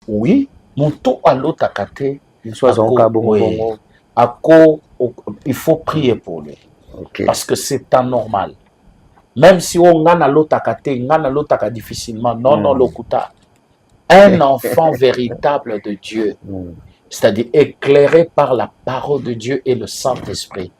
Oui, moto alotaka te. Soit en cas bongo Oui. bongo. Il faut prier pour lui. Ok. Parce que c'est anormal. Même si on a l'otaka te, on a l'otaka difficilement. Non, non, lokuta. Un enfant véritable de Dieu, c'est-à-dire éclairé par la parole de Dieu et le Saint-Esprit,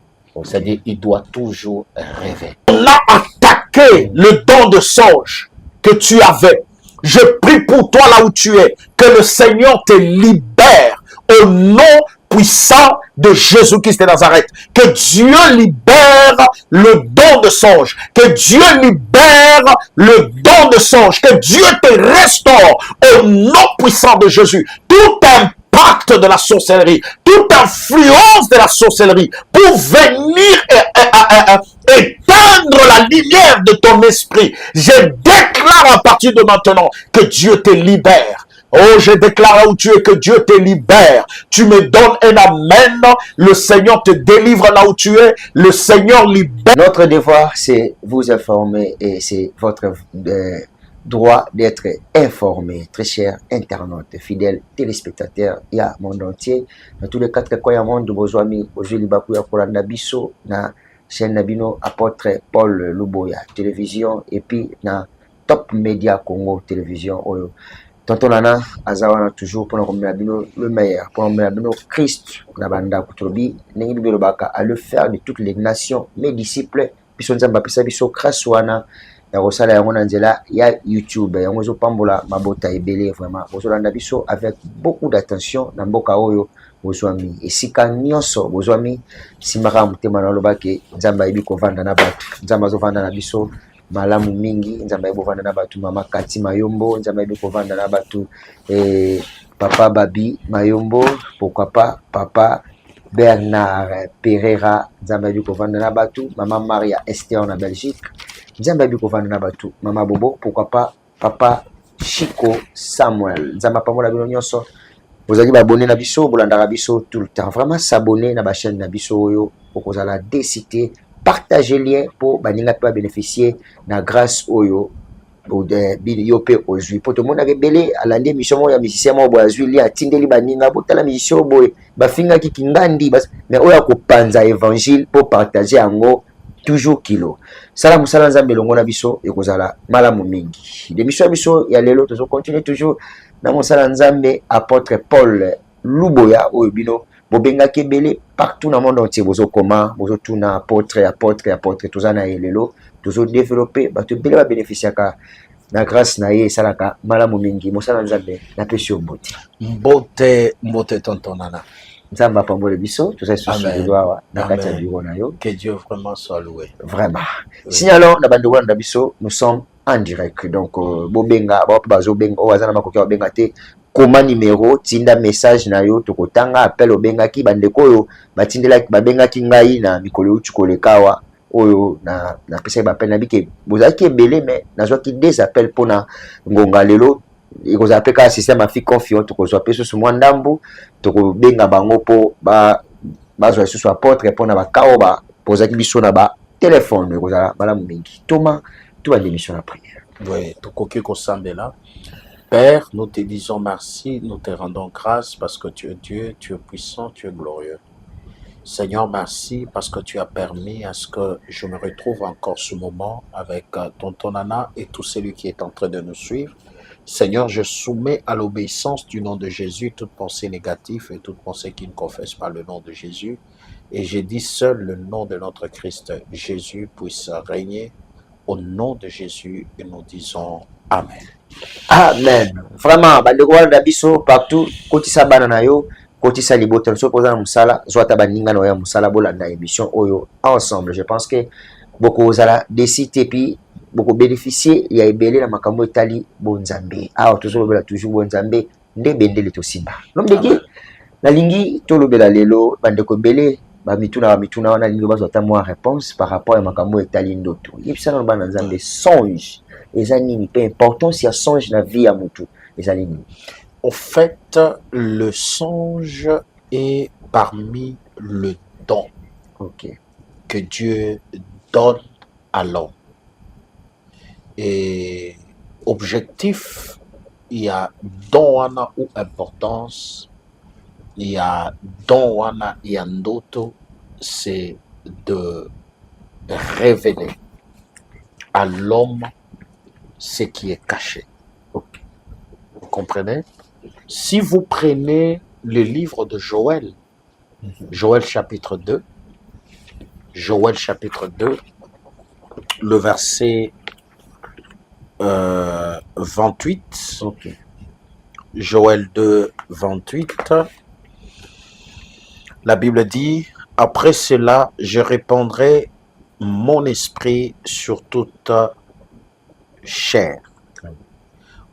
c'est-à-dire il doit toujours rêver. On a attaqué le don de songe que tu avais. Je prie pour toi là où tu es, que le Seigneur te libère au nom puissant de Jésus-Christ de Nazareth. Que Dieu libère le don de songe. Que Dieu libère le don de songe. Que Dieu te restaure au nom puissant de Jésus. Tout impact de la sorcellerie, toute influence de la sorcellerie pour venir éteindre la lumière de ton esprit. Je déclare à partir de maintenant que Dieu te libère. Oh, je déclare là où tu es que Dieu te libère. Tu me donnes un amen. Le Seigneur te délivre là où tu es. Le Seigneur libère. Notre devoir, c'est vous informer et c'est votre droit d'être informé, très chers internautes, fidèles téléspectateurs, il y a monde entier, dans tous les quatre coins du monde, vos amis, aujourd'hui, Bakuya Kolanda Bisso, na chaîne Nabino, apôtre Paul Luboya, télévision, et puis na Top Media Congo, télévision, oyo. Tonton Nana, Azawana toujours pour nous le meilleur, pour nous Christ, Nabanda Kutrobi, Nengi Baka, à le faire de toutes les nations, mes disciples, puis son Zamba Pisabiso, Kraswana, Yarosala Yamonanzela, ya YouTube, Yamozo Pambola, Mabota Ebele, vraiment, Bozolanda Biso, avec beaucoup d'attention, Namboka Oyo, Bozwami, et Sika Nyonso, Bozwami, Simara Mutema Nalobake, Zamba Ebiko Vanda Nabat, Zamba Zovanda Nabiso, malamu mingi nzamba yebovanda na batu mama Kati Mayombo nzamba yebikovanda na batu papa Babi Mayombo pourquoi pas papa Bernard Pereira nzamba yebikovanda na batu mama Maria Esther na Belgique nzamba yebikovanda na batu mama Bobo pourquoi pas papa Chico Samuel nzamba pamola bino nyonso bozali babone na biso bolandaka biso tout le temps vraiment s'abonner na ba chaîne na biso oyo okozala décité. Partagez lien pour baninga pas bénéficier na grâce oyo yo pe ozui pour tout le monde avec belé à l'année mission ya musicien mo bo azui li atindeli baninga botala mission boy bafinga ki kingandi mais oya ko panza évangile pour partager ango toujours kilo sala musala nzambe longo na biso ekozala malamu mingi de mission biso ya lelo tozo continuer toujours na musala nzambe apôtre Paul Luboya oyo bino bobenga kebele partout dans le monde entier bozo koma bozo tuna apôtre tous na elelo tozo développer ba to bele ba bénéficier ka na grâce na ye salaka malamu mingi mosala nzambe na pesi obote mbote tonton Nana nzamba pambole biso tout ça sur le doigt na kati ya bureau na yo que Dieu vraiment soit loué vraiment signalons na bando na biso nous sommes en direct donc bobenga ba bazo benga o azana makoki benga te comment numéro tinda message na yo tokotanga appel obengaki bandeko oyo batindelaki babengaki ngai na mikolo uti kolekawa oyo na pesa ba appel na bike bozaki ebele mais nazwaki des appels pona ngonga lelo ekozala pe kaka système afi confiant tokozwa pe susu mwa ndambu tokobenga bango po bazwa lisusu apôtre mpona bakao bapozaki biso na batelefone ekozala malamu mingi toma tuba démission na prière. Oui, tokoki kosambela. Père, nous te disons merci, nous te rendons grâce parce que tu es Dieu, tu es puissant, tu es glorieux. Seigneur, merci parce que tu as permis à ce que je me retrouve encore ce moment avec tonton Nana et tout celui qui est en train de nous suivre. Seigneur, je soumets à l'obéissance du nom de Jésus toute pensée négative et toute pensée qui ne confesse pas le nom de Jésus. Et j'ai dit seul le nom de notre Christ Jésus puisse régner. Au nom de Jésus, et nous disons Amen. Amen. Vraiment, bandeko wana biso partout kotisa bana na yo kotisa libota so poza na musala zwata baninga na ya musala bolanda émission oyo ensemble. Je pense que beaucoup zala décité puis beaucoup bénéficier ya ebele na makambo etali bonzambe. Ah toujours bela toujours bonzambe nde bendele to simba. Lombeki na lingi to lobela lelo bandeko belé bamituna wana lingi bazwa moi réponse par rapport à makambo etali ndoto. Yebisa na bana nzambe songe. Peu important si y a songe dans la vie à Moutou. En fait, le songe est parmi le don que Dieu donne à l'homme. Et objectif il y a don wana ou importance, il y a don wana il y a ndoto, c'est de révéler à l'homme ce qui est caché. Vous comprenez? Si vous prenez le livre de Joël, Joël chapitre 2, Joël chapitre 2, le verset 28, Ok. Joël 2, 28, la Bible dit, après cela, je répandrai mon esprit sur toute chair.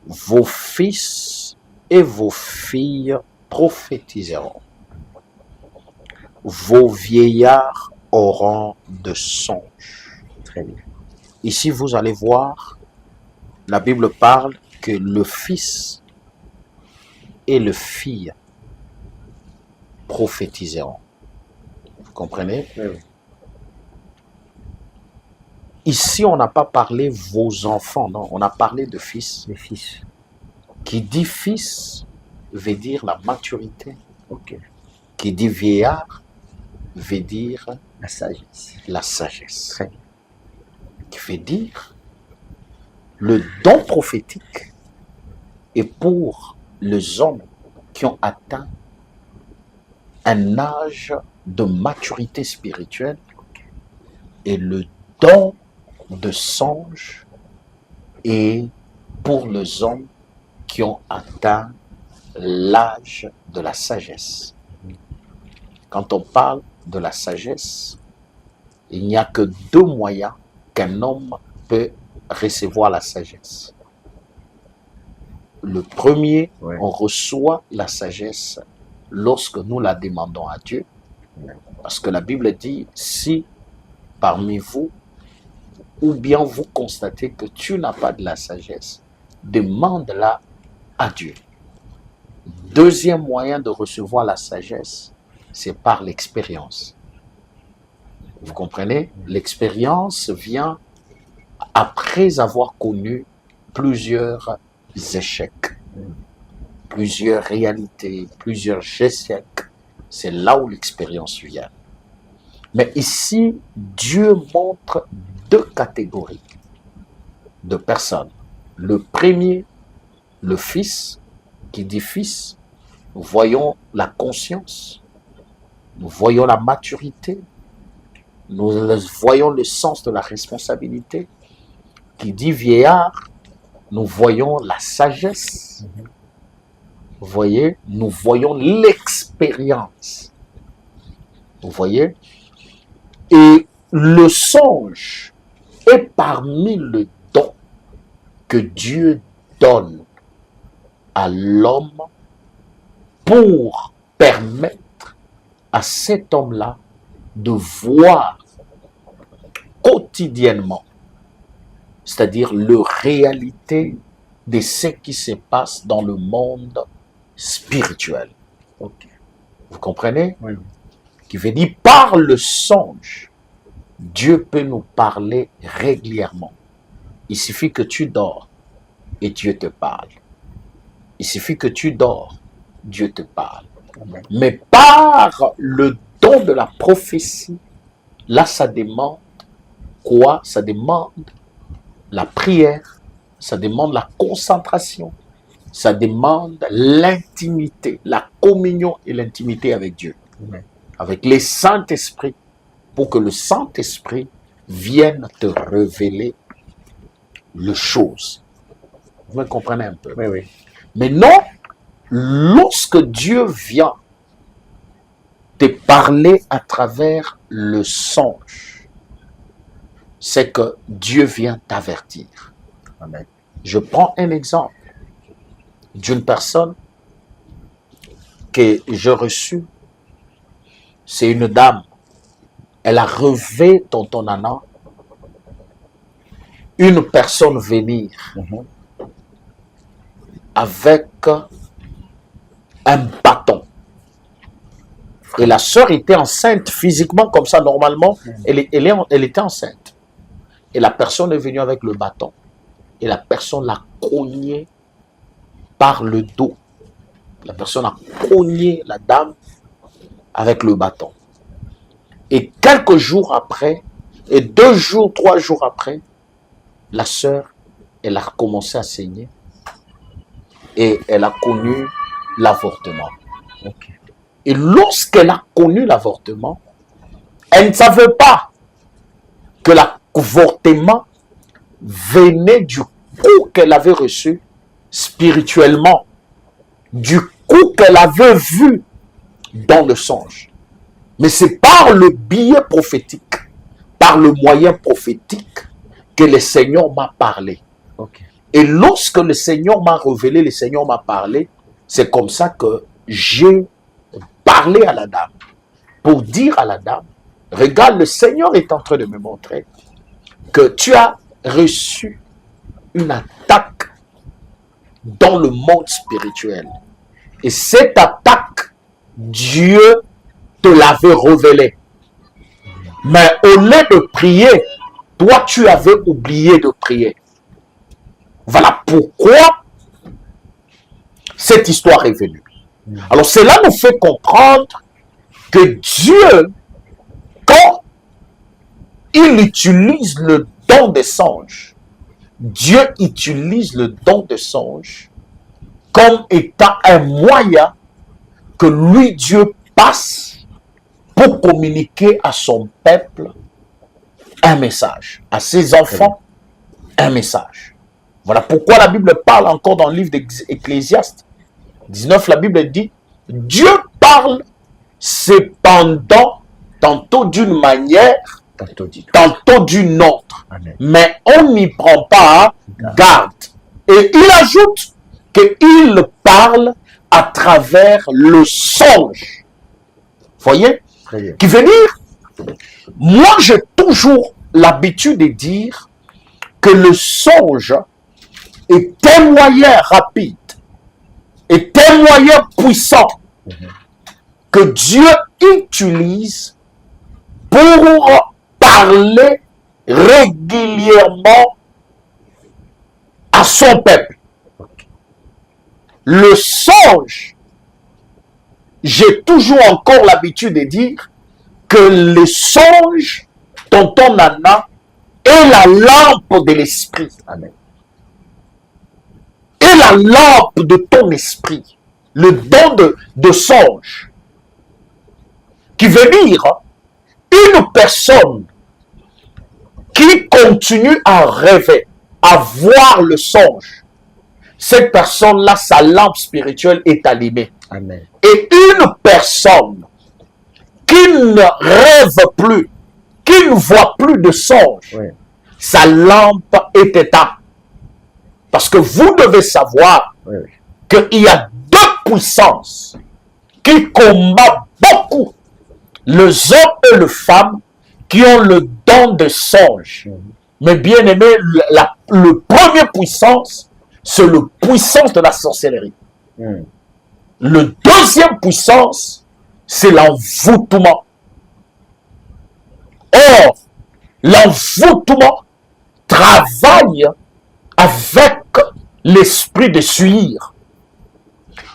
Vos fils et vos filles prophétiseront. Vos vieillards auront de songes. Très bien. Ici, vous allez voir, la Bible parle que le fils et le fille prophétiseront. Vous comprenez? Oui. Ici, on n'a pas parlé vos enfants, non, on a parlé de fils. Les fils. Qui dit fils veut dire la maturité. Ok. Qui dit vieillard veut dire La sagesse. la sagesse. Très bien. Qui veut dire le don prophétique est pour les hommes qui ont atteint un âge de maturité spirituelle et le don de songe est pour les hommes qui ont atteint l'âge de la sagesse. Quand on parle de la sagesse, il n'y a que deux moyens qu'un homme peut recevoir la sagesse. Le premier, Ouais. on reçoit la sagesse lorsque nous la demandons à Dieu. Parce que la Bible dit, si parmi vous, ou bien vous constatez que tu n'as pas de la sagesse, demande-la à Dieu. Deuxième moyen de recevoir la sagesse, c'est par l'expérience. Vous comprenez? L'expérience vient après avoir connu plusieurs échecs, plusieurs réalités, plusieurs échecs. C'est là où l'expérience vient. Mais ici, Dieu montre deux catégories de personnes. Le premier, le fils, qui dit fils, nous voyons la conscience, nous voyons la maturité, nous voyons le sens de la responsabilité. Qui dit vieillard, nous voyons la sagesse. Vous voyez, nous voyons l'expérience. Vous voyez? Et le songe est parmi le don que Dieu donne à l'homme pour permettre à cet homme-là de voir quotidiennement, c'est-à-dire la réalité de ce qui se passe dans le monde spirituel. Ok. Vous comprenez? Oui. Qui veut dire, par le songe, Dieu peut nous parler régulièrement. Il suffit que tu dors et Dieu te parle. Il suffit que tu dors, Dieu te parle. Amen. Mais par le don de la prophétie, là, ça demande quoi? Ça demande la prière, ça demande la concentration, ça demande l'intimité, la communion et l'intimité avec Dieu, Amen. avec le Saint-Esprit, pour que le Saint-Esprit vienne te révéler les choses. Vous me comprenez un peu? Oui, oui. Mais non, lorsque Dieu vient te parler à travers le songe, c'est que Dieu vient t'avertir. Amen. Je prends un exemple d'une personne que j'ai reçue. C'est une dame. Elle a rêvé, tonton Nana, une personne venir Mhm. avec un bâton. Et la sœur était enceinte physiquement comme ça, normalement, elle était enceinte. Et la personne est venue avec le bâton. Et la personne l'a cogné par le dos. La personne a cogné la dame avec le bâton. Et quelques jours après, et 2 jours, 3 jours après, la sœur, elle a commencé à saigner et elle a connu l'avortement. Ok. Et lorsqu'elle a connu l'avortement, elle ne savait pas que l'avortement venait du coup qu'elle avait reçu spirituellement, du coup qu'elle avait vu dans le songe. Mais c'est par le biais prophétique, par le moyen prophétique que le Seigneur m'a parlé. Ok. Et lorsque le Seigneur m'a révélé, le Seigneur m'a parlé, c'est comme ça que j'ai parlé à la dame pour dire à la dame, regarde, le Seigneur est en train de me montrer que tu as reçu une attaque dans le monde spirituel. Et cette attaque, Dieu te l'avait révélée. Mais au lieu de prier, toi, tu avais oublié de prier. Voilà pourquoi cette histoire est venue. Alors, cela nous fait comprendre que Dieu, quand il utilise le don des songes, Dieu utilise le don des songes comme étant un moyen que lui, Dieu, passe pour communiquer à son peuple un message, à ses enfants un message. Voilà pourquoi la Bible parle encore dans le livre d'Ecclésiaste 19, la Bible dit, Dieu parle cependant tantôt d'une manière, tantôt d'une autre. Amen. Mais on n'y prend pas garde. Et il ajoute qu'il parle à travers le songe. Voyez? Très bien. Qui veut dire, moi j'ai toujours l'habitude de dire que le songe est un moyen rapide, est un moyen puissant que Dieu utilise pour parler régulièrement à son peuple. Le songe, j'ai toujours encore l'habitude de dire que le songe, tonton Nana, est la lampe de l'esprit. Amen. Et la lampe de ton esprit, le don de songe, qui veut dire une personne qui continue à rêver, à voir le songe, cette personne-là, sa lampe spirituelle est allumée. Amen. Et une personne qui ne rêve plus, qui ne voit plus de songe, Oui. sa lampe est éteinte. Parce que vous devez savoir Oui, oui. qu'il y a 2 puissances qui combattent beaucoup les hommes et les femmes qui ont le don de songe. Mais bien aimé, le premier puissance, c'est la puissance de la sorcellerie. Le deuxième puissance, c'est l'envoûtement. Or, l'envoûtement travaille avec l'esprit de suivre.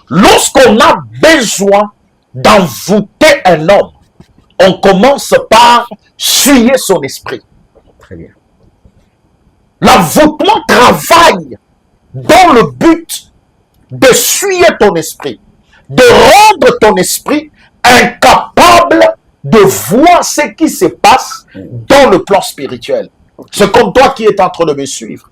Lorsqu'on a besoin d'envoûter un homme, on commence par suyer son esprit. Très bien. L'envoûtement travaille dans le but de suyer ton esprit, de rendre ton esprit incapable de voir ce qui se passe dans le plan spirituel. C'est comme toi qui es en train de me suivre.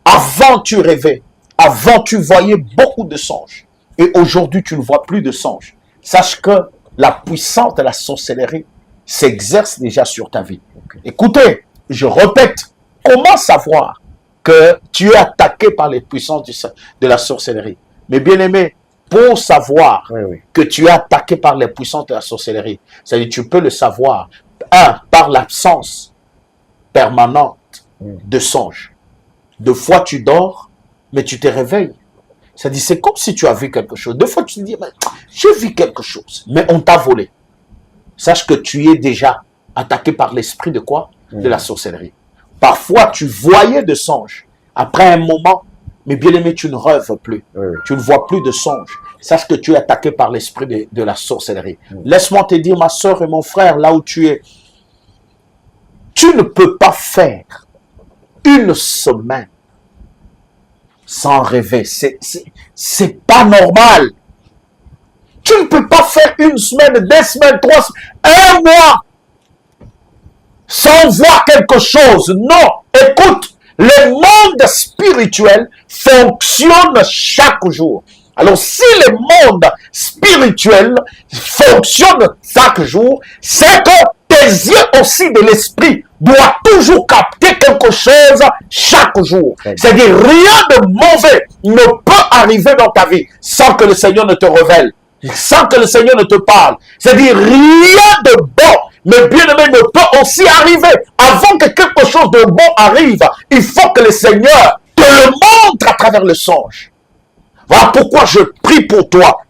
Avant, tu rêvais. Avant, tu voyais beaucoup de songes. Et aujourd'hui, tu ne vois plus de songes. Sache que la puissance de la sorcellerie s'exerce déjà sur ta vie. Écoutez, je répète, comment savoir que tu es attaqué par les puissances de la sorcellerie? Mais bien aimé, pour savoir que tu es attaqué par les puissances de la sorcellerie, c'est-à-dire tu peux le savoir, par l'absence permanente de songes. Deux fois tu dors, mais tu te réveilles. C'est-à-dire, c'est comme si tu as vu quelque chose. Deux fois tu te dis, j'ai vu quelque chose, mais on t'a volé. Sache que tu es déjà attaqué par l'esprit de quoi? De la sorcellerie. Parfois, tu voyais des songes. Après un moment, Mais bien aimé, tu ne rêves plus. Oui. Tu ne vois plus de songes. Sache que tu es attaqué par l'esprit de la sorcellerie. Laisse-moi te dire, ma soeur et mon frère, là où tu es, tu ne peux pas faire une semaine sans rêver. C'est pas normal. Tu ne peux pas faire une semaine, 2 semaines, 3 semaines, 1 mois sans voir quelque chose. Non, écoute, le monde spirituel fonctionne chaque jour. Alors, si le monde spirituel fonctionne chaque jour, c'est que tes yeux aussi de l'esprit doivent toujours capter quelque chose chaque jour. C'est-à-dire, rien de mauvais ne peut arriver dans ta vie sans que le Seigneur ne te révèle, sans que le Seigneur ne te parle. C'est-à-dire, rien de bon, mais bien aimé, ne peut aussi arriver. Avant que quelque chose de bon arrive, il faut que le Seigneur te le montre à travers le songe. Voilà pourquoi je prie pour toi.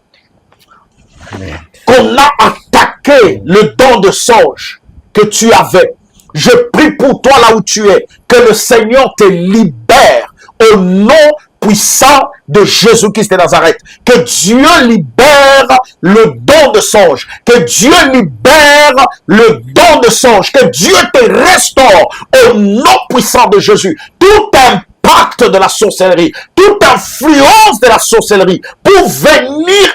Qu'on a attaqué le don de songe que tu avais. Je prie pour toi là où tu es. Que le Seigneur te libère au nom puissant de Jésus-Christ de Nazareth. Que Dieu libère le don de songe. Que Dieu libère le don de songe. Que Dieu te restaure au nom puissant de Jésus. Tout impact de la sorcellerie, toute influence de la sorcellerie pour venir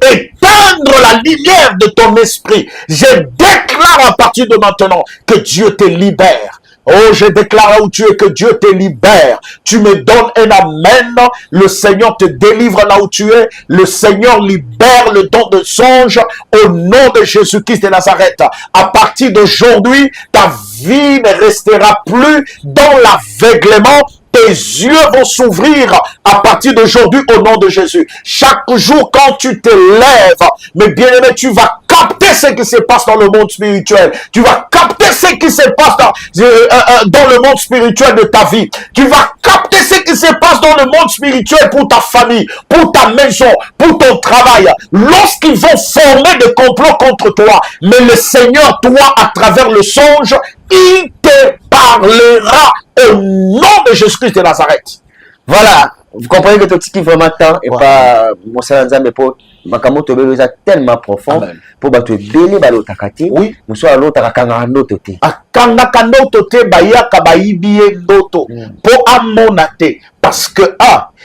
éteindre la lumière de ton esprit. Je déclare à partir de maintenant que Dieu te libère. Oh, je déclare là où tu es que Dieu te libère. Tu me donnes un amen. Le Seigneur te délivre là où tu es. Le Seigneur libère le don de songe au nom de Jésus-Christ de Nazareth. À partir d'aujourd'hui, ta vie ne restera plus dans l'aveuglement. Tes yeux vont s'ouvrir à partir d'aujourd'hui au nom de Jésus. Chaque jour quand tu te lèves, mais bien aimé, tu vas capter ce qui se passe dans le monde spirituel. Tu vas capter ce qui se passe dans le monde spirituel de ta vie. Tu vas capter ce qui se passe dans le monde spirituel pour ta famille, pour ta maison, pour ton travail. Lorsqu'ils vont former des complots contre toi, mais le Seigneur, toi, à travers le songe, il te parlera au nom de Jésus-Christ de Nazareth. Voilà, vous comprenez que tout ce qui est vraiment temps et pas mon salanza mais pour makambo to belo est tellement profond pour ba to belé ba lotakati oui nous soit l'autre kanga ndoto te akanga ndoto te bayaka baibie ndoto po amonate parce que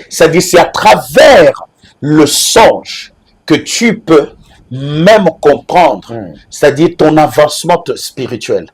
ça dit c'est à travers le songe que tu peux même comprendre, c'est-à-dire ton avancement spirituel,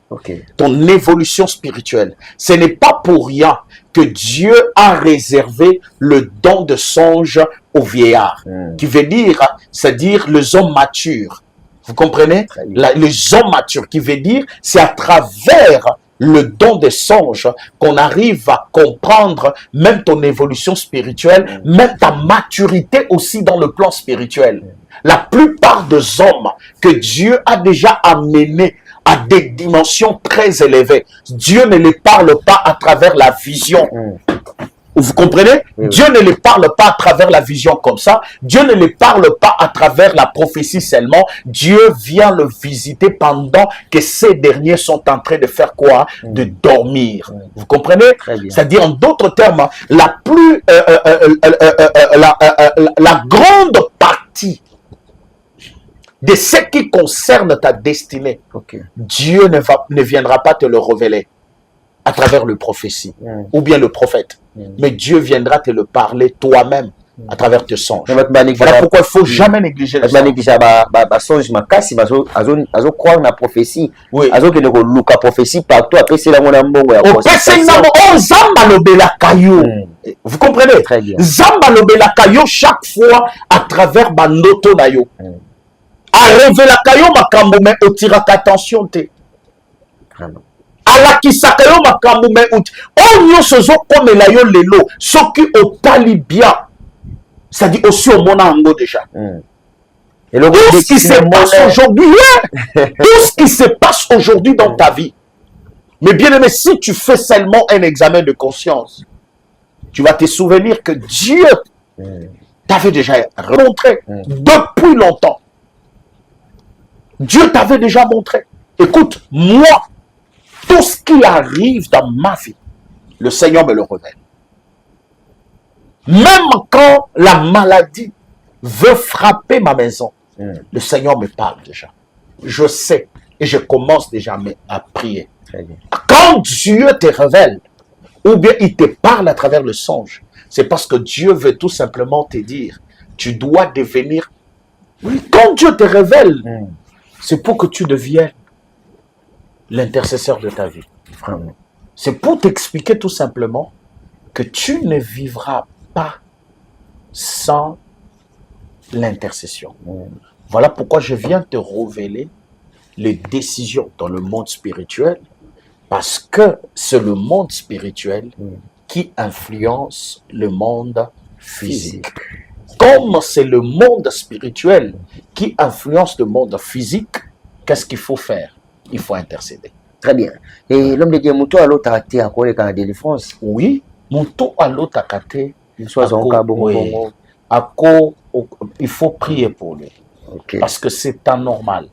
ton évolution spirituelle. Ce n'est pas pour rien que Dieu a réservé le don de songe aux vieillards, qui veut dire, c'est-à-dire les hommes matures. Vous comprenez? Les hommes matures, qui veut dire, c'est à travers le don des songes qu'on arrive à comprendre même ton évolution spirituelle, même ta maturité aussi dans le plan spirituel. La plupart des hommes que Dieu a déjà amenés à des dimensions très élevées, Dieu ne les parle pas à travers la vision. Vous comprenez? Dieu ne les parle pas à travers la vision comme ça. Dieu ne les parle pas à travers la prophétie seulement. Dieu vient le visiter pendant que ces derniers sont en train de faire quoi? De dormir. Vous comprenez? C'est-à-dire, en d'autres termes, la grande partie de ce qui concerne ta destinée, Dieu ne viendra pas te le révéler à travers le prophétie ou bien le prophète. Mais Dieu viendra te le parler toi-même à travers tes songes. Voilà pourquoi il ne faut jamais négliger les songes. croire la prophétie. La prophétie partout. Vous comprenez? Zamba lobela kayo chaque fois à travers bandoto na yo. A révéler kayo makambo mais otiraka attention te. Alakisaka yo makambo mais nyonso zokomela yo lelo soki otali bien. C'est-à-dire aussi au mona ango déjà. Tout ce qui se passe aujourd'hui, tout ce qui se passe aujourd'hui dans ta vie. Mais bien aimé, si tu fais seulement un examen de conscience, tu vas te souvenir que Dieu t'avait déjà montré depuis longtemps. Dieu t'avait déjà montré. Écoute, moi, tout ce qui arrive dans ma vie, le Seigneur me le révèle. Même quand la maladie veut frapper ma maison, le Seigneur me parle déjà. Je sais et je commence déjà à prier. Quand Dieu te révèle, ou bien il te parle à travers le songe, c'est parce que Dieu veut tout simplement te dire, tu dois devenir... Oui, quand Dieu te révèle, c'est pour que tu deviennes l'intercesseur de ta vie. Vraiment. C'est pour t'expliquer tout simplement que tu ne vivras pas sans l'intercession. Voilà pourquoi je viens te révéler les décisions dans le monde spirituel, parce que c'est le monde spirituel qui influence le monde physique. Comme c'est le monde spirituel qui influence le monde physique, qu'est-ce qu'il faut faire? Il faut intercéder. Très bien. Et l'homme de Dieu, Mouto à l'autre à terre, à quoi les Canadiens de France? Oui, Mouto à l'autre à côté. Il faut prier pour lui. Parce que c'est anormal.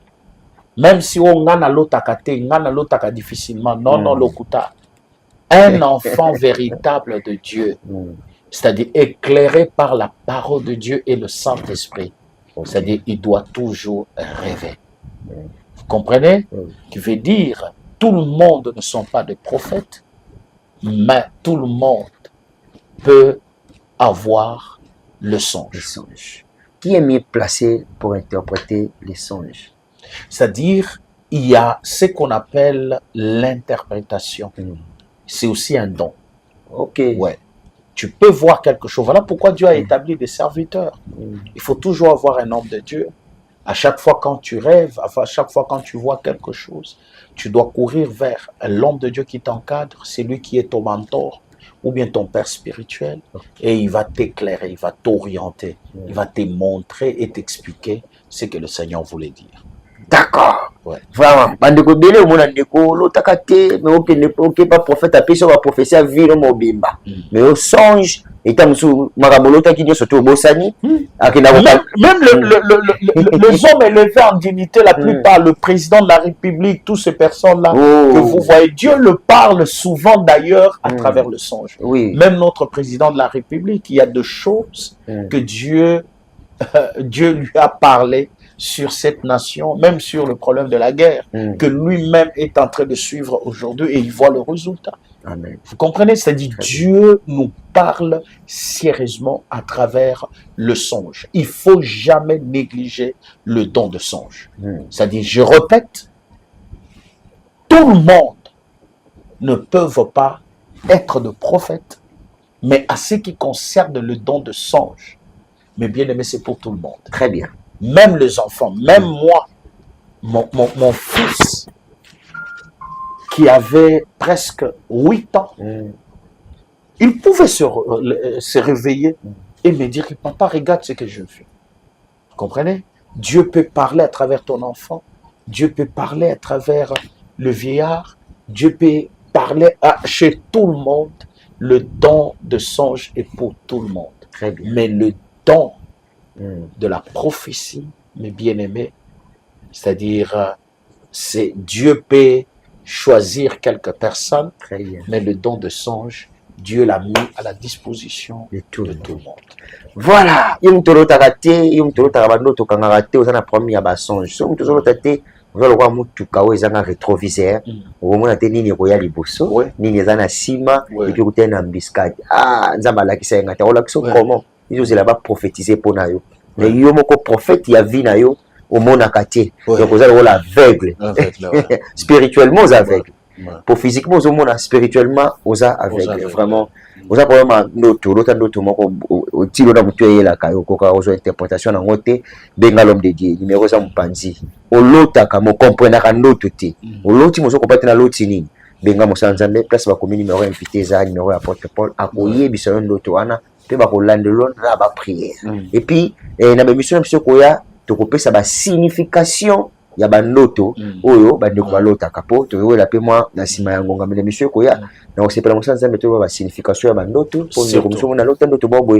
Même si on a l'autre à côté, on a l'autre à difficilement, non, l'okuta. Un enfant véritable de Dieu, c'est-à-dire éclairé par la parole de Dieu et le Saint-Esprit, c'est-à-dire il doit toujours rêver. Vous comprenez? Qui veut dire, tout le monde ne sont pas des prophètes, mais tout le monde peut avoir le songe. Qui est mieux placé pour interpréter les songes? C'est-à-dire, il y a ce qu'on appelle l'interprétation. C'est aussi un don. Ok. Ouais. Tu peux voir quelque chose. Voilà pourquoi Dieu a établi des serviteurs. Il faut toujours avoir un homme de Dieu. À chaque fois quand tu rêves, à chaque fois quand tu vois quelque chose, tu dois courir vers l'homme de Dieu qui t'encadre. C'est lui qui est ton mentor ou bien ton père spirituel. Et il va t'éclairer, il va t'orienter, il va te montrer et t'expliquer ce que le Seigneur voulait dire. D'accord. Ouais. Vraiment. Bandeko bele o mona ndeko lotakate mais ok pas prophète a sur la prophétie à vivre mobimba. Mais au songe et musu makamolota ki nyoso to bosani akina même les hommes élevés en dignité, la plupart, le président de la République, toutes ces personnes-là que vous voyez, Dieu le parle souvent d'ailleurs à travers le songe. Oui. Même notre président de la République, il y a des choses que Dieu lui a parlé sur cette nation, même sur le problème de la guerre, que lui-même est en train de suivre aujourd'hui et il voit le résultat. Amen. Vous comprenez? C'est-à-dire Dieu nous parle sérieusement à travers le songe. Il ne faut jamais négliger le don de songe. C'est-à-dire, je répète, tout le monde ne peut pas être de prophète, mais à ce qui concerne le don de songe, mais bien aimé, c'est pour tout le monde. Très bien. Même les enfants, même moi, mon fils, qui avait presque 8 ans, il pouvait se réveiller et me dire, papa, regarde ce que je fais. Vous comprenez? Dieu peut parler à travers ton enfant, Dieu peut parler à travers le vieillard, Dieu peut parler chez tout le monde. Le don de songe est pour tout le monde. Très bien. Mais le don de la prophétie, mes bien-aimés, c'est-à-dire, c'est Dieu peut choisir quelques personnes, mais le don de songe, Dieu l'a mis à la disposition de tout le monde. Voilà, il me raté, il me raté, raté, on a promis à songe. Si on raté, on va le voir mutuka ou ezanga rétroviseur, au moment où nini roya liboso, nini ezana sima, et puis on a biscuit. Ah, nzamba la qui s'est engagé, on l'a comment? Ils ont là-bas prophétisé pour nayo. Mais il y a un prophète qui a vu nayo au monde à quartier. Donc vous allez aveugle. Spirituellement aux aveugles. Pour physiquement aux monde spirituellement aux aveugles. Vraiment. Vous avez vraiment l'autre moko au tilo na mutu yela kayo koka aux interprétation na ngote benga l'homme de Dieu numéro ça mpanzi. Au lotaka mo comprendre ka ndoto te. Au loti mo so ko patena loti nini. Benga mo sanzambe place ba komi numéro invité za numéro apôtre Paul akoye biso ndoto wana. Et puis, dans la mission de tokopesa ba signification ya bandoto oyo bandeko balota kapo to la pe moi na sima ya ngonga mais mission koya na osepela mosanza meto ba signification ya bandoto pour nous comme na lota ndoto bobo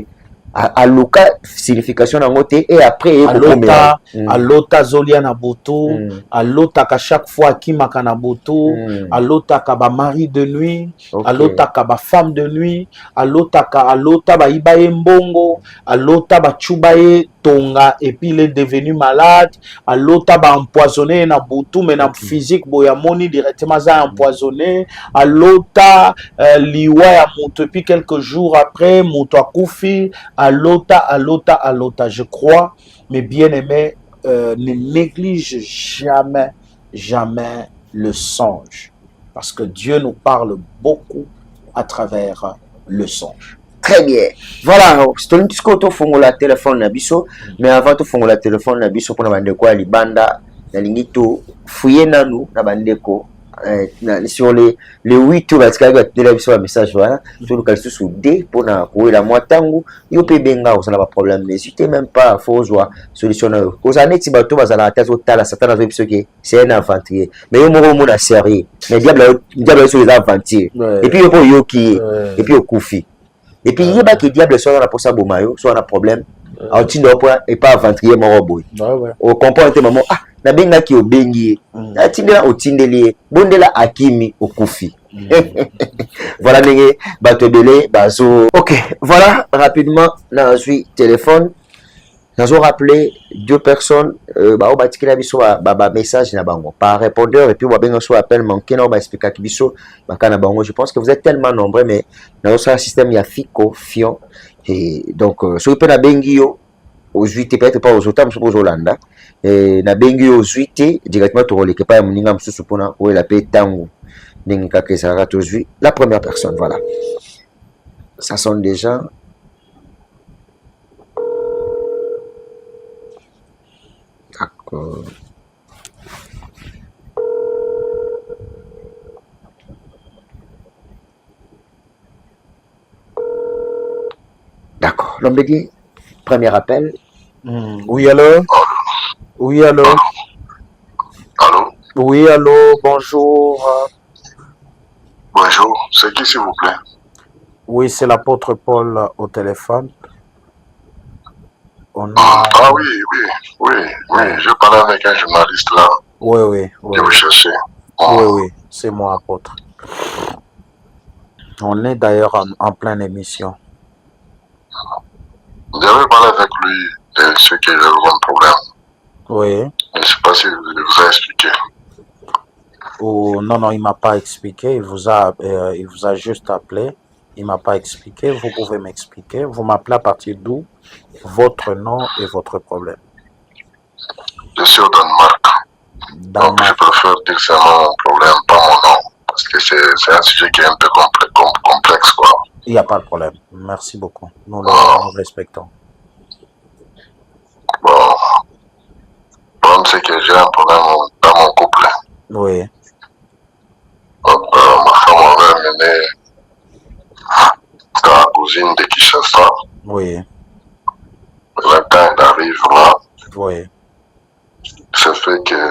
aloka signification nango te et après alota zolia na butu alotaka chaque fois akimaka na butu alotaka ba mari de nuit alotaka ba femme de nuit alota bayiba ye mbongo alota bachuba ye tonga et puis il est devenu malade alota ba empoisonné na butu mais na physique boya moni directement za empoisonné alota liwa ya mutu et puis quelques jours après mutu akufi alota. Je crois, mes bien-aimés, ne néglige jamais le songe. Parce que Dieu nous parle beaucoup à travers le songe. Très bien. Voilà, c'est un petit peu de téléphone nabiso, mais avant de faire le téléphone nabiso pour nous quoi libanda, na lingito fouiller nanu na bandeko. Sur les 8 tours de message voilà tout le sous D pour la moitangu yo pe benga ça n'a pas problème n'hésitez même pas faut jouer solution aux années ti bato bazala la tête au tala satan avec ce qui c'est un aventurier mais yo moko mona sérieux mais diable sur les aventuriers et puis yo pour yo qui et puis au koufi et puis il y a que diable soit la pour ça bomayo soit un problème au tindo point et pas aventurier mon boy au comprend maman ah na benga ki obengi atindela otindeli bondela akimi okufi voilà ndenge bato belé bazo. OK, voilà rapidement na suis téléphone nazo rappeler deux personnes ba obatikela biso ba message na bango par répondeur et puis ba benga so appel manqué na ba expliquer ki biso bakana bango. Je pense que vous êtes tellement nombreux mais dans ce système il y a Fico Fion et donc so pe na bengi yo aux 8 peut-être pas aux autres aux Hollande et na bengi aux 8 directement to releke pa muninga msusu pona ou la paix tango ndenge kaka ça rate aux 8 la première personne voilà ça sonne déjà d'accord d'accord l'homme dit premier appel. Oui, allô? Oui, allô? Allô? Oui, allô, bonjour. Bonjour, c'est qui s'il vous plaît? Oui, c'est l'apôtre Paul au téléphone. Ah oui, je parlais avec un journaliste là. Oui. Que vous cherchez. Oui, c'est moi, apôtre. On est d'ailleurs en pleine émission. J'avais parlé avec lui de ce qui est le bon problème. Oui. Je ne sais pas si il vous a expliqué. Oh, non, il ne m'a pas expliqué. Il vous a juste appelé. Il ne m'a pas expliqué. Vous pouvez m'expliquer. Vous m'appelez à partir d'où? Votre nom et votre problème. Je suis au Danemark. Donc je préfère dire c'est mon problème, pas mon nom. Parce que c'est un sujet qui est un peu complexe, quoi. Il n'y a pas de problème. Merci beaucoup. Nous le respectons. Bon. Le problème, c'est que j'ai un problème dans mon couple. Oui. Donc, ma femme avait amené sa cousine de Kinshasa. Oui. Le temps elle arrive là. Oui. Ça fait que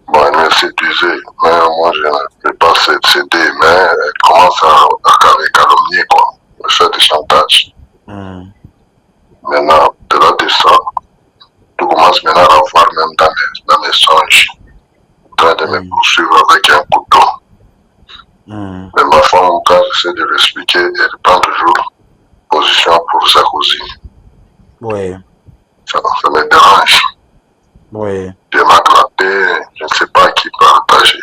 bon, elle me séduisait, mais moi je ne peux pas céder, mais elle commence à calomnier, quoi, me faire du chantage. Maintenant, de-delà de ça, tout commence maintenant à voir même dans mes songes, en train de me poursuivre avec un couteau. Mais ma femme, quand j'essaie de l'expliquer, elle prend toujours position pour sa cousine. Oui. Ça me dérange. Oui. Je m'acclamais, je ne sais pas qui partager.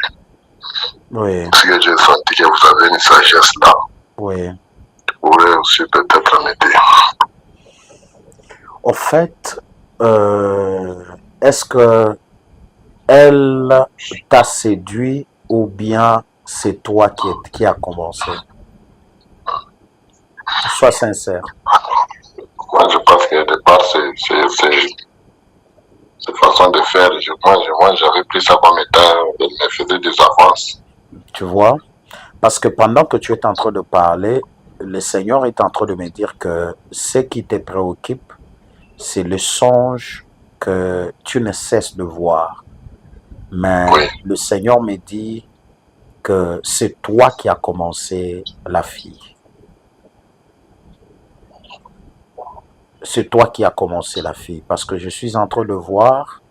Oui. Parce que j'ai senti que vous avez une sagesse là. Oui. Vous pourrez aussi peut-être m'aider. Au fait, est-ce que elle t'a séduit ou bien c'est toi qui a commencé? Sois sincère. Moi, je pense que de départ, cette façon de faire, moi, j'avais pris ça comme état, elle me faisait des avances. Tu vois? Parce que pendant que tu es en train de parler, le Seigneur est en train de me dire que ce qui te préoccupe, c'est le songe que tu ne cesses de voir. Mais oui. Le Seigneur me dit que c'est toi qui as commencé la fille. c'est toi qui as commencé la fille, parce que je suis en train de voir,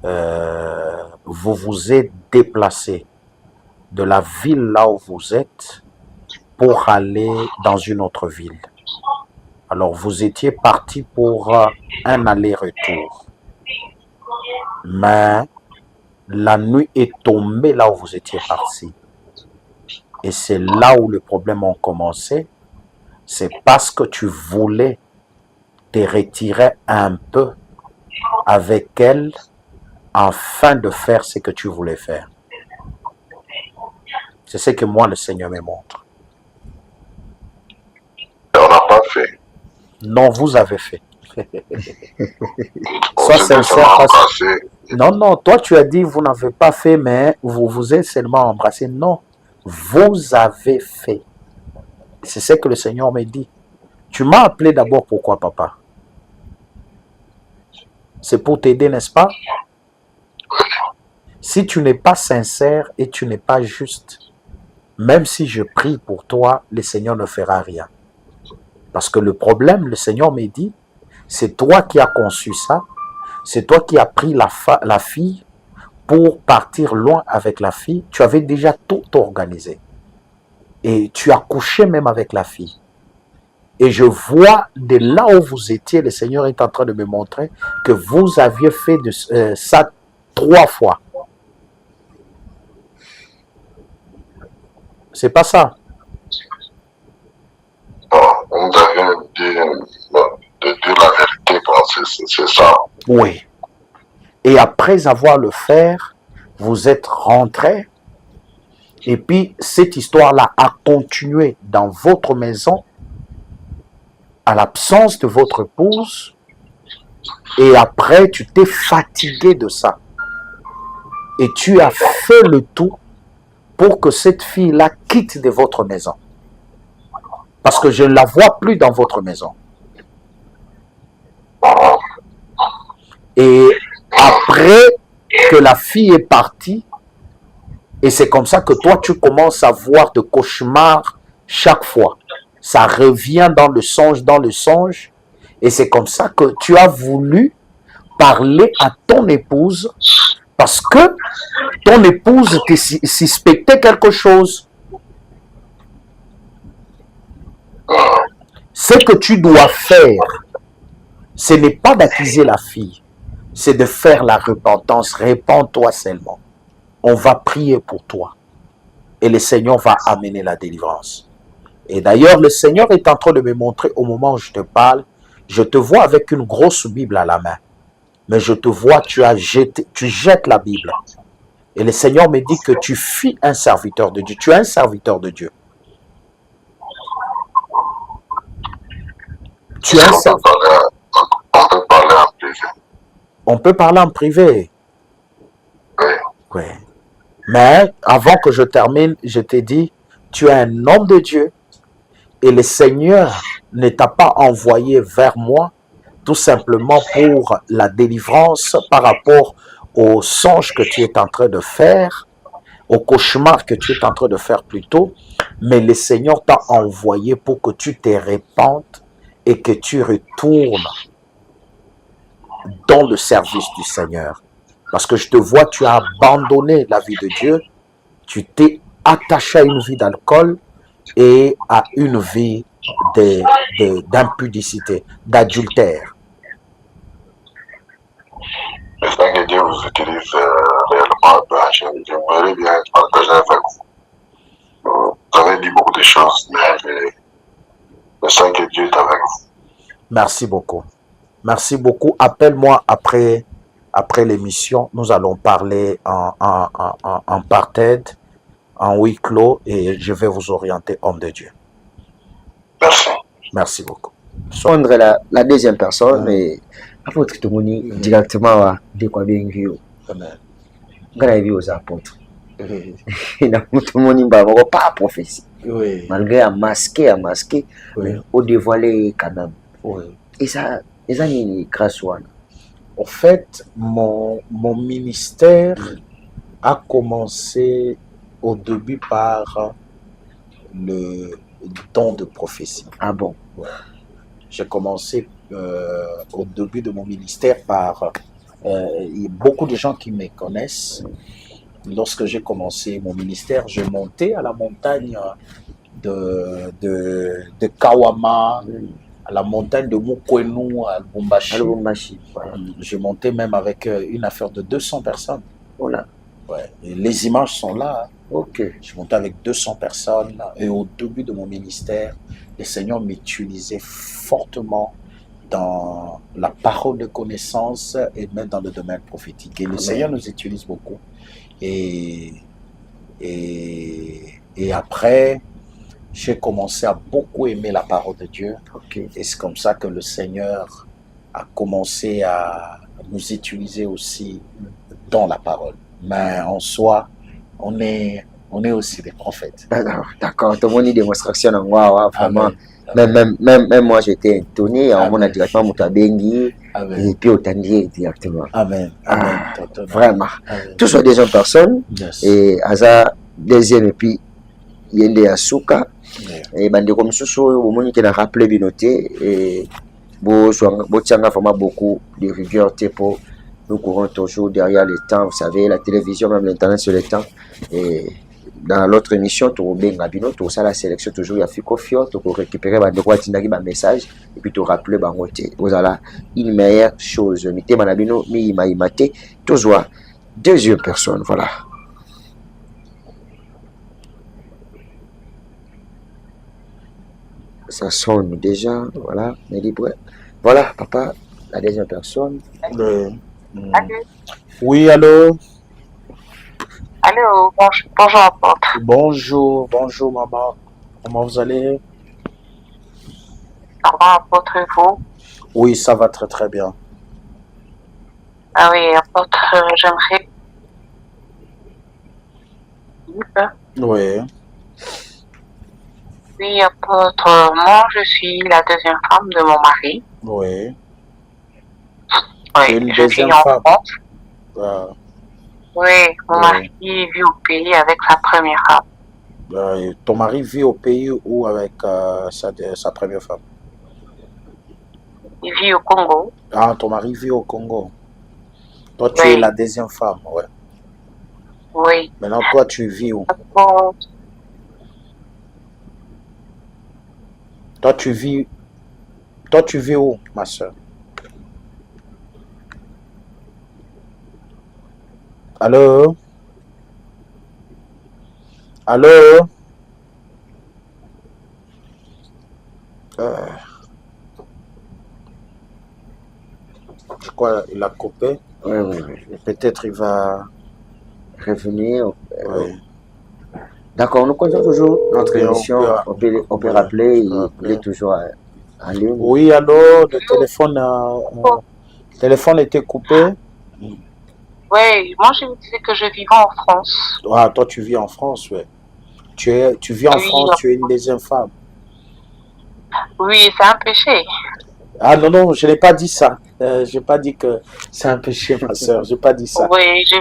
vous vous êtes déplacé de la ville là où vous êtes pour aller dans une autre ville. Alors vous étiez parti pour un aller-retour, mais la nuit est tombée là où vous étiez parti. Et c'est là où les problèmes ont commencé. C'est parce que tu voulais te retirer un peu avec elle afin de faire ce que tu voulais faire. C'est ce que moi, le Seigneur me montre. Et on n'a pas fait. Non, vous avez fait. On Sois s'était sincère. seulement embrassé. Non, toi tu as dit vous n'avez pas fait, mais vous vous êtes seulement embrassé. Non, vous avez fait. C'est ce que le Seigneur me dit. Tu m'as appelé d'abord pourquoi, papa? C'est pour t'aider, n'est-ce pas? Si tu n'es pas sincère et tu n'es pas juste, même si je prie pour toi, le Seigneur ne fera rien. Parce que le problème, le Seigneur me dit, c'est toi qui as conçu ça, c'est toi qui as pris la fille pour partir loin avec la fille. Tu avais déjà tout organisé. Et tu as couché même avec la fille. Et je vois de là où vous étiez, le Seigneur est en train de me montrer que vous aviez fait ça 3 fois. C'est pas ça. Non, on devait dire la vérité, c'est ça. Oui. Et après avoir le faire, vous êtes rentré. Et puis, cette histoire-là a continué dans votre maison, à l'absence de votre épouse. Et après, tu t'es fatigué de ça. Et tu as fait le tout pour que cette fille-là quitte de votre maison. Parce que je ne la vois plus dans votre maison. Et après que la fille est partie, et c'est comme ça que toi, tu commences à voir de cauchemars chaque fois. Ça revient dans le songe, et c'est comme ça que tu as voulu parler à ton épouse, parce que ton épouse te suspectait quelque chose. Ce que tu dois faire, ce n'est pas d'accuser la fille, c'est de faire la repentance. Répands-toi seulement. On va prier pour toi. Et le Seigneur va amener la délivrance. Et d'ailleurs, le Seigneur est en train de me montrer au moment où je te parle, je te vois avec une grosse Bible à la main. Mais je te vois, tu jettes la Bible. Et le Seigneur me dit que tu fuis un serviteur de Dieu. Tu es un serviteur de Dieu. Tu es un serviteur. On peut parler en privé. On peut parler en privé. Oui. Oui. Mais avant que je termine, je t'ai dit, tu es un homme de Dieu et le Seigneur ne t'a pas envoyé vers moi tout simplement pour la délivrance par rapport au songe que tu es en train de faire, au cauchemar que tu es en train de faire plutôt, mais le Seigneur t'a envoyé pour que tu te répandes et que tu retournes dans le service du Seigneur. Parce que je te vois, tu as abandonné la vie de Dieu, tu t'es attaché à une vie d'alcool et à une vie d'impudicité, d'adultère. Je sens que Dieu vous utilise réellement. J'aimerais bien partager avec vous. Vous avez dit beaucoup de choses, mais je sens que Dieu est avec vous. Merci beaucoup. Merci beaucoup. Appelle-moi après l'émission. Nous allons parler en part-tête, en huis clos, et je vais vous orienter, homme de Dieu. Merci. Merci beaucoup. Prendre la deuxième personne, mais apôtre Tomoni directement de quoi bien vu. Grâce aux apôtres. Tomoni pas prophétie. Malgré à masquer, mais au dévoiler quand même. Et ça n'est grâce à. En fait, mon ministère a commencé au début par le don de prophétie. Ah bon? Ouais. J'ai commencé au début de mon ministère par beaucoup de gens qui me connaissent. Lorsque j'ai commencé mon ministère, je montais à la montagne de Kawama, à la montagne de Mukwenu, à Lubumbashi. Voilà. Je montais même avec une affaire de 200 personnes. Voilà. Ouais. Et les images sont là. Hein. Ok. Je montais avec 200 personnes et au début de mon ministère, le Seigneur m'utilisait fortement dans la parole de connaissance et même dans le domaine prophétique. Et le Seigneur nous utilise beaucoup. Et après, j'ai commencé à beaucoup aimer la parole de Dieu. Okay. Et c'est comme ça que le Seigneur a commencé à nous utiliser aussi dans la parole. Mais en soi, on est aussi des prophètes. D'accord. Tout le monde dit démonstration en wow, vraiment. Même moi, j'étais étonné. On a directement Moutabengi et puis Otandier directement. Amen. Vraiment. Tous sont des jeunes personnes. Yes. Et Aza, deuxième, et puis Yende Asuka. Et bande comme Soussou, au monde qui a rappelé Binoté. Et Botianga vraiment beaucoup de rigueur pour nous courons toujours derrière le temps. Vous savez, la télévision, même l'internet sur le temps. Et dans l'autre émission, tu as bien tout ça, la sélection toujours, il y a Fiko Fio, tu peux récupérer un message et puis tu rappeler vous avez une meilleure chose. Mité Manabino, mi maïmate, toujours deuxième personne, voilà. Ça sonne déjà, voilà, mais libre. Voilà, papa, la deuxième personne. Oui, allô? Allô, bonjour apôtre. Bonjour maman. Comment vous allez? Ça va apôtre et vous? Oui, ça va très très bien. Ah oui, apôtre, j'aimerais... Oui. Oui, apôtre, moi je suis la deuxième femme de mon mari. Oui. Oui, je vis en France. Oui, mon mari vit au pays avec sa première femme. Ton mari vit au pays ou avec sa première femme? Il vit au Congo. Ah, ton mari vit au Congo. Toi, tu es la deuxième femme, ouais. Oui. Maintenant, toi, tu vis où? Toi, tu vis où, ma soeur? Allô? Allô? Je crois qu'il a coupé. Oui. Peut-être il va revenir. Oui. D'accord, nous continuons toujours notre émission. On peut rappeler, il est toujours en ligne. Oui, allô, le téléphone était coupé. Oui, moi je vous disais que je vivais en France. Ah, toi tu vis en France, oui. Tu vis en France, tu es une deuxième femme. Oui, c'est un péché. Ah non, je n'ai pas dit ça. Je n'ai pas dit que c'est un péché, ma soeur. Je n'ai pas dit ça. Oui, je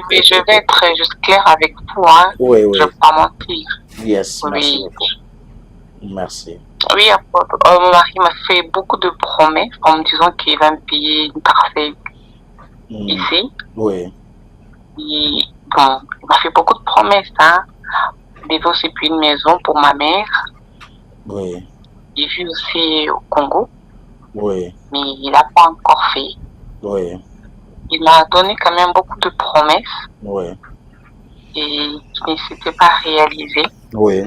vais être juste claire avec vous. Hein. Oui. Je ne vais pas mentir. Yes, oui. Merci beaucoup. Merci. Oui, mon mari m'a fait beaucoup de promesses en me disant qu'il va me payer une parcelle ici. Oui. Il m'a fait beaucoup de promesses. Hein. Il veut aussi une maison pour ma mère. Oui. Il vit aussi au Congo. Oui. Mais il n'a pas encore fait. Oui. Il m'a donné quand même beaucoup de promesses. Oui. Et qui ne s'était pas réalisé. Oui.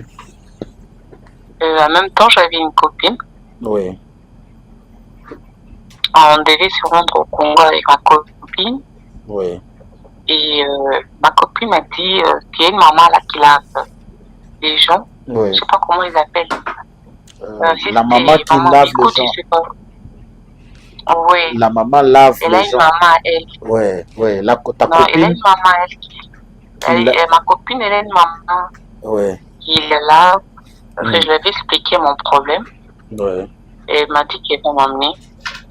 En même temps, j'avais une copine. Oui. On devait se rendre au Congo avec ma copine. Oui. Et ma copine m'a dit qu'il y a une maman là qui lave les gens. Oui. Je ne sais pas comment ils appellent. La maman qui lave les gens. Oui. La maman lave les gens. Elle a une maman, elle. Oui. Ta non, copine. Elle a une maman, elle. Ma copine, elle a une maman. Oui. Qui est là. Parce que je lui avais expliqué mon problème. Oui. Et elle m'a dit qu'elle va m'amener.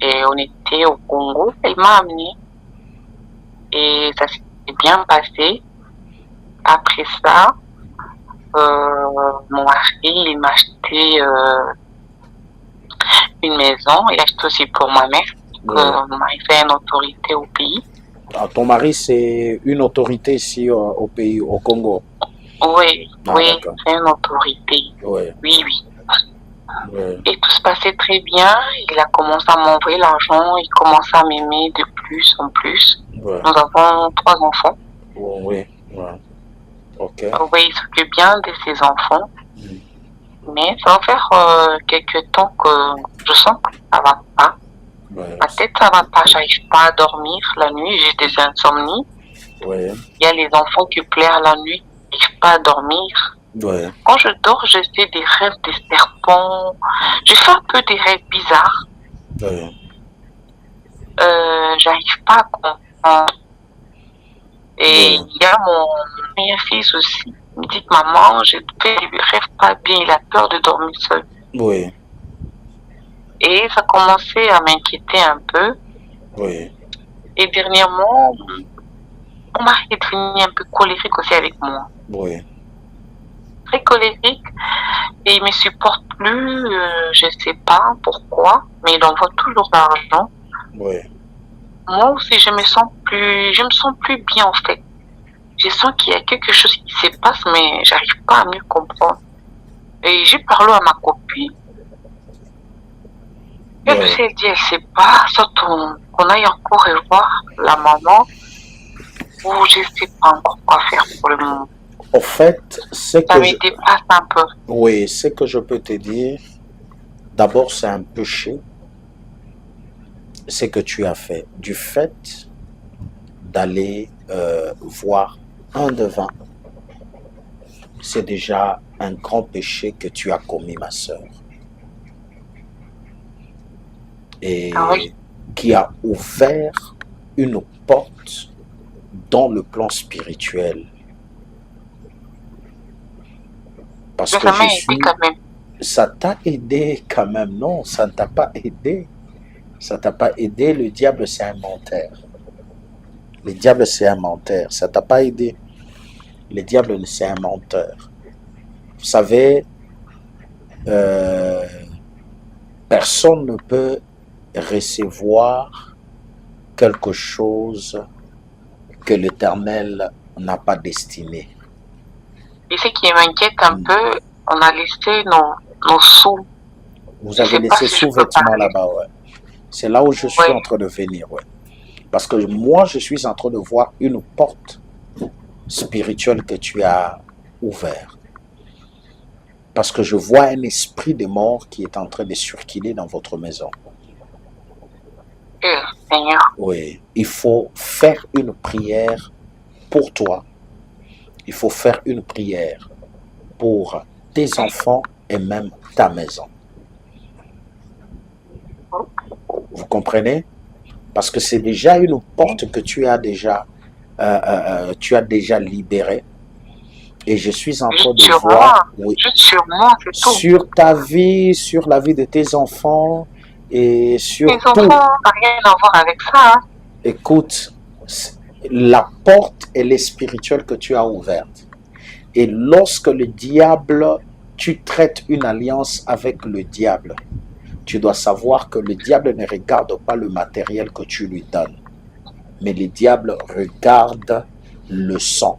Et on était au Congo. Elle m'a amené. Et ça s'est bien passé. Après ça, mon mari, il m'a acheté une maison. Il achète aussi pour ma mère. Oui. Mon mari fait une autorité au pays. Ah, ton mari, c'est une autorité ici au pays, au Congo. Oui, Ah, oui, d'accord. c'est une autorité. Oui. Oui, oui. Oui. Et tout se passait très bien. Il a commencé à m'envoyer l'argent. Il commence à m'aimer de plus en plus. Oui. Nous avons 3 enfants. Oui. Oui. Ok. Oui, il s'occupe bien de ses enfants. Mm. Mais ça va faire quelques temps que je sens que ça va pas. Oui. Ma tête, ça va pas. J'arrive pas à dormir la nuit. J'ai des insomnies. Oui. Il y a les enfants qui pleurent la nuit. J'arrive pas à dormir. Oui. Quand je dors, je fais des rêves de serpents. Je fais un peu des rêves bizarres. Oui. J'arrive pas à comprendre. Et Oui. il y a mon meilleur fils aussi. Il me dit que maman, je fais des rêves pas bien. Il a peur de dormir seul. Oui. Et ça commençait à m'inquiéter un peu. Oui. Et dernièrement, mon mari est devenu un peu colérique aussi avec moi. Oui. Très colérique. Et il me supporte plus. Je sais pas pourquoi. Mais il envoie toujours l'argent. Oui. Moi aussi, je me sens plus bien en fait. Je sens qu'il y a quelque chose qui se passe, mais j'arrive pas à mieux comprendre. Et j'ai parlé à ma copine. Et puis elle dit, elle sait pas, soit qu'on aille encore revoir la maman, ou je sais pas encore quoi faire pour le moment. Au fait, c'est Ça que me dépasse un peu. oui, ce que je peux te dire, d'abord c'est un péché, ce que tu as fait. Du fait d'aller voir un devant, c'est déjà un grand péché que tu as commis, ma sœur. Et Ah oui. qui a ouvert une porte dans le plan spirituel. Parce Mais que ça m'a je aidé suis... quand même. Ça t'a aidé quand même. Non, ça ne t'a pas aidé. Ça ne t'a pas aidé. Le diable, c'est un menteur. Le diable, c'est un menteur. Ça ne t'a pas aidé. Le diable, c'est un menteur. Vous savez, personne ne peut recevoir quelque chose que l'Éternel n'a pas destiné. Et ce qui m'inquiète un peu, on a laissé nos sous. Vous avez laissé sous-vêtements là-bas, ouais. C'est là où je suis en train de venir, ouais. Parce que moi, je suis en train de voir une porte spirituelle que tu as ouverte. Parce que je vois un esprit de mort qui est en train de circuler dans votre maison. Seigneur. Oui, il faut faire une prière pour toi. Il faut faire une prière pour tes enfants et même ta maison. Vous comprenez? Parce que c'est déjà une porte que tu as déjà libérée. Et je suis en train de voir, oui, juste sur moi, c'est tout. sur ta vie, sur la vie de tes enfants et sur les tout. enfants n'ont rien à voir avec ça. Hein. Écoute, la porte, elle est spirituelle que tu as ouverte. Et lorsque le diable, tu traites une alliance avec le diable, tu dois savoir que le diable ne regarde pas le matériel que tu lui donnes, mais le diable regarde le sang.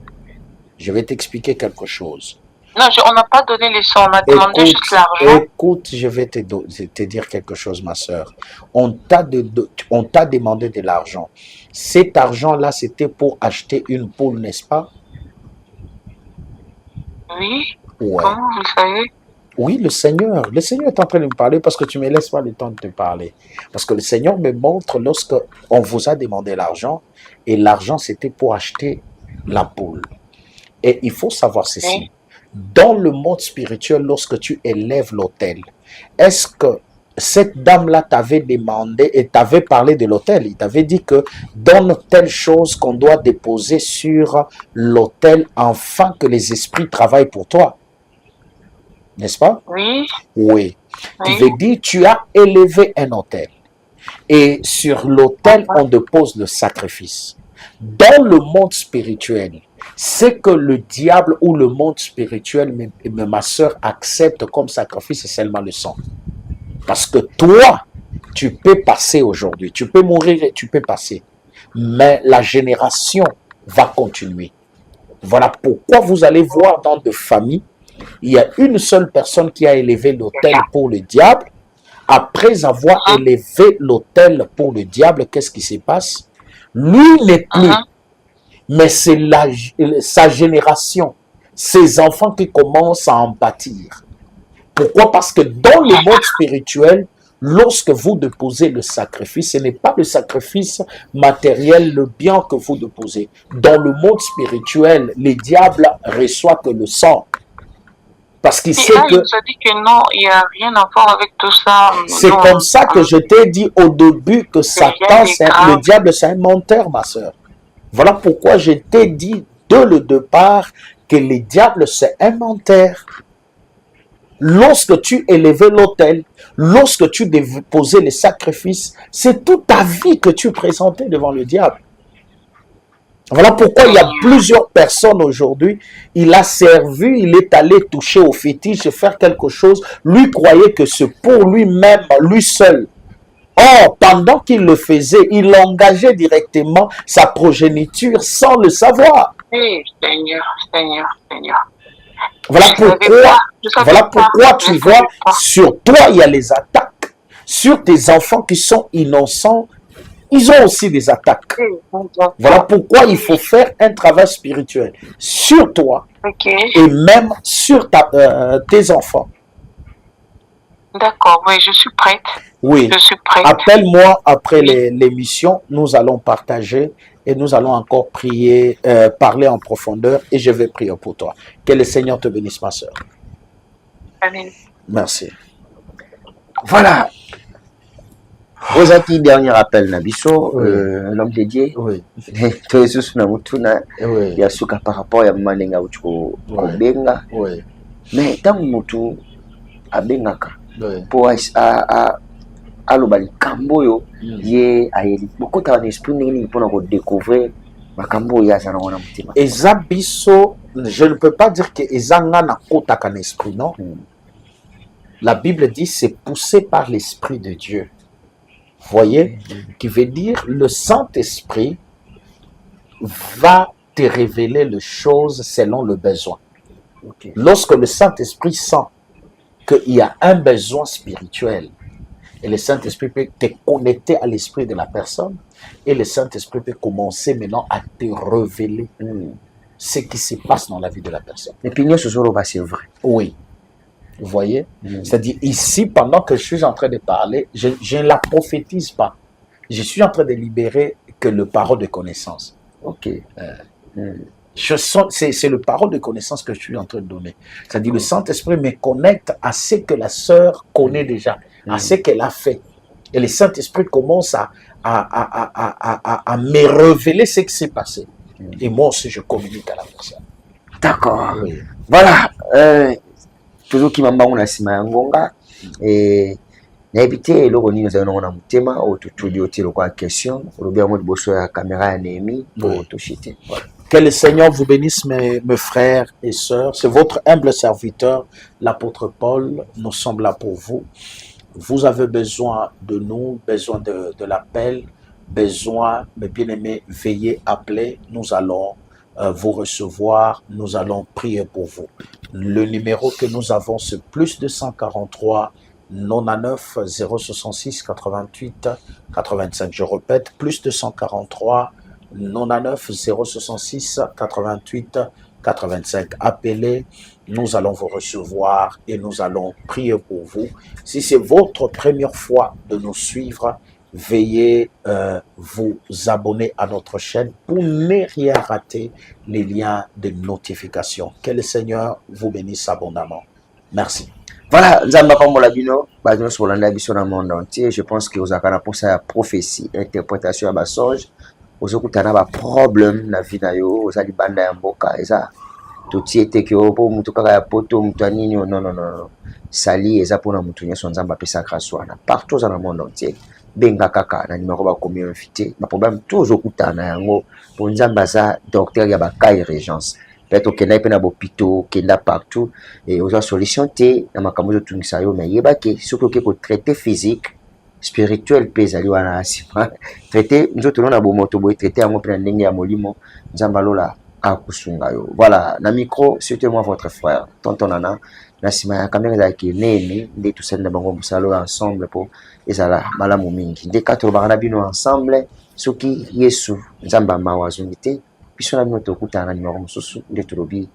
Je vais t'expliquer quelque chose. Non, on n'a pas donné les sons, on a demandé juste l'argent. Écoute, je vais te dire quelque chose, ma soeur. On t'a demandé de l'argent. Cet argent-là, c'était pour acheter une poule, n'est-ce pas? Oui. Ouais. Comment vous savez? Oui, le Seigneur est en train de me parler parce que tu ne me laisses pas le temps de te parler. Parce que le Seigneur me montre lorsque on vous a demandé l'argent, et l'argent, c'était pour acheter la poule. Et il faut savoir ceci. Oui. Dans le monde spirituel, lorsque tu élèves l'autel, est-ce que cette dame-là t'avait demandé et t'avait parlé de l'autel? Il t'avait dit que donne telle chose qu'on doit déposer sur l'autel afin que les esprits travaillent pour toi. N'est-ce pas? Oui. Oui. Tu veux dire, tu as élevé un autel. Et sur l'autel, on dépose le sacrifice. Dans le monde spirituel, c'est que le diable ou le monde spirituel, ma soeur, accepte comme sacrifice, c'est seulement le sang. Parce que toi, tu peux passer aujourd'hui, tu peux mourir et tu peux passer. Mais la génération va continuer. Voilà pourquoi vous allez voir dans de familles, il y a une seule personne qui a élevé l'autel pour le diable. Après avoir élevé l'autel pour le diable, qu'est-ce qui se passe? Lui n'est plus, mais c'est sa génération, ses enfants qui commencent à en pâtir. Pourquoi? Parce que dans le monde spirituel, lorsque vous déposez le sacrifice, ce n'est pas le sacrifice matériel, le bien que vous déposez. Dans le monde spirituel, le diable reçoit que le sang. Parce qu'il sait que... Il nous a dit que non, il n'y a rien à voir avec tout ça. C'est comme ça que je t'ai dit au début que Satan, le diable, c'est un menteur, ma soeur. Voilà pourquoi je t'ai dit dès le départ que le diable, c'est un menteur. Lorsque tu élevais l'autel, lorsque tu déposais les sacrifices, c'est toute ta vie que tu présentais devant le diable. Voilà pourquoi il y a plusieurs personnes aujourd'hui, il a servi, il est allé toucher au fétiche, faire quelque chose, lui croyait que c'est pour lui-même, lui seul. Or, pendant qu'il le faisait, il engageait directement sa progéniture sans le savoir. Oui, Seigneur, Seigneur, Seigneur. Voilà pourquoi tu vois, sur toi, il y a les attaques. Sur tes enfants qui sont innocents, ils ont aussi des attaques. Voilà pourquoi il faut faire un travail spirituel sur toi et même sur tes enfants. D'accord, oui, je suis prête. Oui, je suis prête. Appelle-moi après l'émission, nous allons partager et nous allons encore prier, parler en profondeur et je vais prier pour toi. Que le Seigneur te bénisse, ma soeur. Amen. Merci. Voilà. Ozaki, dernier appel, Nabiso, l'homme dédié. Oui. Tous les Namutuna, Oui. il y a ce cas par rapport à Manenga Uchuko Benga. Oui. Mais tant Mutu à Bengaka, Oui. pour alobali kamboyo ye ayeli beaucoup d'un esprit n'ini pour découvrir ma kambo ya sana wana mutima. Ezabiso, je ne peux pas dire que ezanga na kota kan esprit, non. La Bible dit c'est poussé par l'esprit de Dieu. Voyez, qui veut dire le Saint-Esprit va te révéler les choses selon le besoin. Lorsque le Saint-Esprit sent qu'il y a un besoin spirituel, et le Saint-Esprit peut te connecter à l'esprit de la personne, et le Saint-Esprit peut commencer maintenant à te révéler ce qui se passe dans la vie de la personne. Et puis, c'est vrai. Oui. Vous voyez? C'est-à-dire, ici, pendant que je suis en train de parler, je ne la prophétise pas. Je suis en train de libérer que le parole de connaissance. Ok. C'est le parole de connaissance que je suis en train de donner. C'est-à-dire, le Saint-Esprit me connecte à ce que la sœur connaît déjà, à ce qu'elle a fait. Et le Saint-Esprit commence à me révéler ce qui s'est passé. Et moi aussi, je communique à la personne. D'accord. Oui. Voilà. Toujours qui m'a na sima ya ngonga et na éviter le roni nous allons na mutema au tout dio tiro kwa question ou bien mode bosso ya caméra ya Némi pour tout chiter. Que le Seigneur vous bénisse mes frères et sœurs. C'est votre humble serviteur l'apôtre Paul. Nous sommes là pour vous. Vous avez besoin de nous, besoin de l'appel, besoin, mes bien-aimés, veillez, appelez. Nous allons vous recevoir, nous allons prier pour vous. Le numéro que nous avons, c'est plus 243 99 066 88 85. Je répète, plus 243 99 066 88 85. Appelez, nous allons vous recevoir et nous allons prier pour vous. Si c'est votre première fois de nous suivre, veuillez vous abonner à notre chaîne pour ne rien rater les liens de notification. Que le Seigneur vous bénisse abondamment. Merci. Voilà, Nzamba Pambola Bino, Bazino Solanda Biso dans le monde entier. Je pense que vous avez pour ça prophétie, interprétation à Bassonge. Vous avez un problème dans la vie, vous avez banda ya mboka, tout était que vous mutu kaka ya poto mutanini non. Sali eza pona mutu nyoso Nzamba pesa grâce wana. Partout dans le monde entier. Benga kaka na numéro ba combien invité. Ma problème toujours kutana yango pour Nzamba za docteur ya ba kai régence. peut-être okenda pe na bopito okenda partout et oza solution te na makambo ezotungisa yo mais yeba ke soki oke kotraite physique spirituel mpe ezali wana asima traite nzoto na bomoto boye traite yango mpe na ndenge ya molimo nzambe alola akusunga yo. Voilà, na micro c'était moi votre frère tonton Nana na nsima ya kamera ezalaki enene nde tosali na bango mosala oyo ensemble mpo ezala malamu mingi nde kati tolobaka na bino ensemble soki yesu nzambe amawa azongi te biso na bino tokutana na nimero mosusu nde tolobi